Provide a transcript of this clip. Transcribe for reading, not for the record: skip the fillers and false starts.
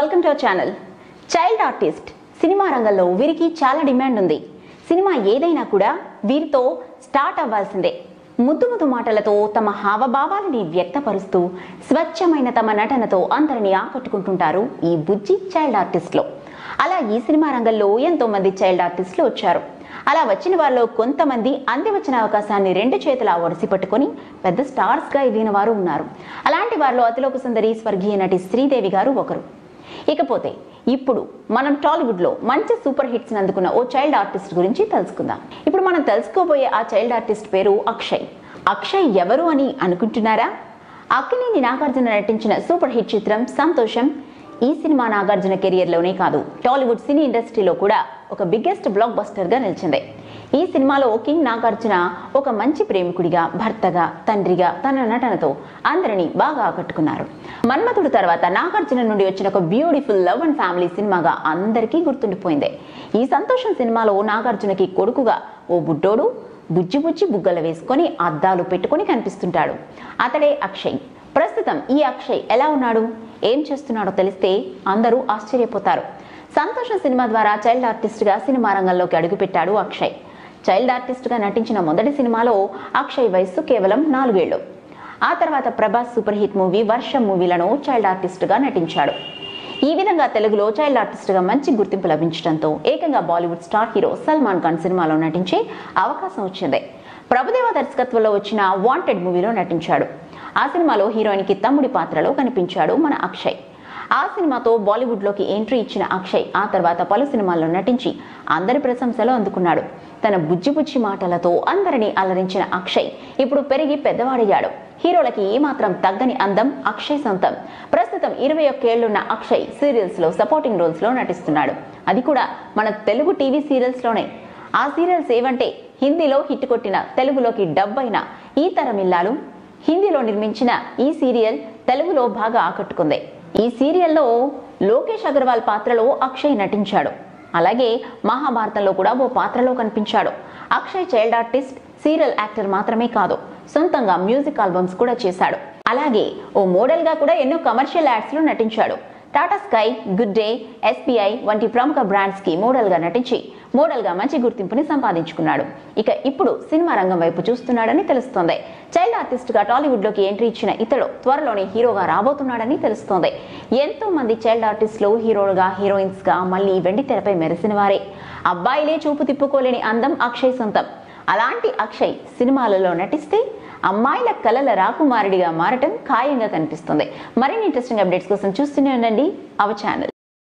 Welcome to our channel. Child artist cinema రంగంలో వీరికి చాలా డిమాండ్ ఉంది. సినిమా ఏదైనా కూడా వీరితో స్టార్ట్ అవ్వాల్సిందే. ముద్దు ముద్దు మాటలతో తమ హావభావాలని వ్యక్తపరుస్తూ స్వచ్ఛమైన తమ నటనతో అందరినీ ఆకట్టుకుంటుంటారు ఈ బుజ్జి చైల్డ్ ఆర్టిస్ట్లో. అలా ఈ సినిమా రంగంలో ఎంతో మంది చైల్డ్ ఆర్టిస్టులు వచ్చారు. అలా వచ్చిన వారిలో కొంతమంది అంది వచ్చిన అవకాశాన్ని రెండు చేతులా ఒడిసి పట్టుకొని పెద్ద స్టార్స్ గా ఎదిగిన వారు ఉన్నారు. అలాంటి వారిలో అతిలోక సుందరి స్వర్గీయ నటి శ్రీదేవి గారు ఒకరు. ఇకపోతే ఇప్పుడు మనం టాలీవుడ్ లో మంచి సూపర్ హిట్స్ అందుకున్న ఓ చైల్డ్ ఆర్టిస్ట్ గురించి తెలుసుకుందాం. ఇప్పుడు మనం తెలుసుకోబోయే ఆ చైల్డ్ ఆర్టిస్ట్ పేరు అక్షయ్. అక్షయ్ ఎవరు అని అనుకుంటున్నారా? అక్కినేని నాగార్జున నటించిన సూపర్ హిట్ చిత్రం సంతోషం. ఈ సినిమా నాగార్జున కెరియర్ లోనే కాదు, టాలీవుడ్ సినీ ఇండస్ట్రీలో కూడా ఒక బిగ్గెస్ట్ బ్లాక్ బస్టర్ గా నిలిచింది. ఈ సినిమాలో కింగ్ నాగార్జున ఒక మంచి ప్రేమికుడిగా, భర్తగా, తండ్రిగా తన నటనతో అందరినీ బాగా ఆకట్టుకున్నారు. మన్మథుడు తర్వాత నాగార్జున నుండి వచ్చిన ఒక బ్యూటిఫుల్ లవ్ అండ్ ఫ్యామిలీ సినిమాగా అందరికీ గుర్తుండిపోయింది. ఈ సంతోషం సినిమాలో నాగార్జునకి కొడుకుగా ఓ బుడ్డోడు బుజ్జి బుజ్జి బుగ్గలు వేసుకొని అద్దాలు పెట్టుకొని కనిపిస్తుంటాడు. అతడే అక్షయ్. ప్రస్తుతం ఈ అక్షయ్ ఎలా ఉన్నాడు, ఏం చేస్తున్నాడో తెలిస్తే అందరూ ఆశ్చర్యపోతారు. సంతోషం సినిమా ద్వారా చైల్డ్ ఆర్టిస్ట్ గా సినిమా రంగంలోకి అడుగుపెట్టాడు అక్షయ్. చైల్డ్ ఆర్టిస్ట్ గా నటించిన మొదటి సినిమాలో అక్షయ్ వయస్సు కేవలం 4 ఏళ్లు. ఆ తర్వాత ప్రభాస్ సూపర్ హిట్ మూవీ వర్షం మూవీలను చైల్డ్ ఆర్టిస్ట్ గా నటించాడు. ఈ విధంగా తెలుగులో చైల్డ్ ఆర్టిస్ట్ గా మంచి గుర్తింపు లభించడంతో ఏకంగా బాలీవుడ్ స్టార్ హీరో సల్మాన్ ఖాన్ సినిమాలో నటించే అవకాశం వచ్చింది. ప్రభుదేవ దర్శకత్వంలో వచ్చిన వాంటెడ్ మూవీలో నటించాడు. ఆ సినిమాలో హీరోయిన్ కి తమ్ముడి పాత్రలో కనిపించాడు మన అక్షయ్. ఆ సినిమాతో బాలీవుడ్ లోకి ఎంట్రీ ఇచ్చిన అక్షయ్ ఆ తర్వాత పలు సినిమాల్లో నటించి అందరి ప్రశంసలు అందుకున్నాడు. తన బుజ్జి బుజ్జి మాటలతో అందరినీ అలరించిన అక్షయ్ ఇప్పుడు పెరిగి పెద్దవాడయ్యాడు. హీరోలకి ఏమాత్రం తగ్గని అందం అక్షయ్ సొంతం. ప్రస్తుతం 21 ఏళ్లున్న అక్షయ్ సీరియల్స్ లో సపోర్టింగ్ రోల్స్ లో నటిస్తున్నాడు. అది కూడా మన తెలుగు టీవీ సీరియల్స్ లోనే. ఆ సీరియల్స్ ఏవంటే హిందీలో హిట్ కొట్టిన, తెలుగులోకి డబ్ అయిన ఈ తరం ఇల్లాలు, హిందీలో నిర్మించిన ఈ సీరియల్ తెలుగులో బాగా ఆకట్టుకుంది. ఈ సీరియల్లో లోకేష్ అగర్వాల్ పాత్రలో అక్షయ్ నటించాడు. అలాగే మహాభారతంలో కూడా ఓ పాత్రలో కనిపించాడు. Akshay child artist, serial actor మాత్రమే కాదు, సొంతంగా మ్యూజిక్ ఆల్బమ్స్ కూడా చేశాడు. అలాగే ఓ మోడల్ గా కూడా ఎన్నో కమర్షియల్ యాడ్స్ లో నటించాడు. Tata sky, good day, SBI వంటి ప్రముఖ బ్రాండ్స్ కి మోడల్ గా నటించి మోడల్ గా మంచి గుర్తింపుని సంపాదించుకున్నాడు. ఇక ఇప్పుడు సినిమా రంగం వైపు చూస్తున్నాడని తెలుస్తోంది. చైల్డ్ ఆర్టిస్ట్ గా టాలీవుడ్ లోకి ఎంట్రీ ఇచ్చిన ఇతడు త్వరలోనే హీరోగా రాబోతున్నాడని తెలుస్తోంది. ఎంతో మంది చైల్డ్ ఆర్టిస్టులు హీరోలుగా, హీరోయిన్స్ గా మళ్ళీ వెండి తెరపై మెరిసిన వారే. అబ్బాయిలే చూపు తిప్పుకోలేని అందం అక్షయ్ సొంతం. అలాంటి అక్షయ్ సినిమాలలో నటిస్తే అమ్మాయిల కలల రాకుమారుడిగా మారటం ఖాయంగా కనిపిస్తుంది. మరిన్ని ఇంట్రెస్టింగ్ అప్డేట్స్ కోసం చూస్తూనే ఉండండి అవర్ ఛానల్.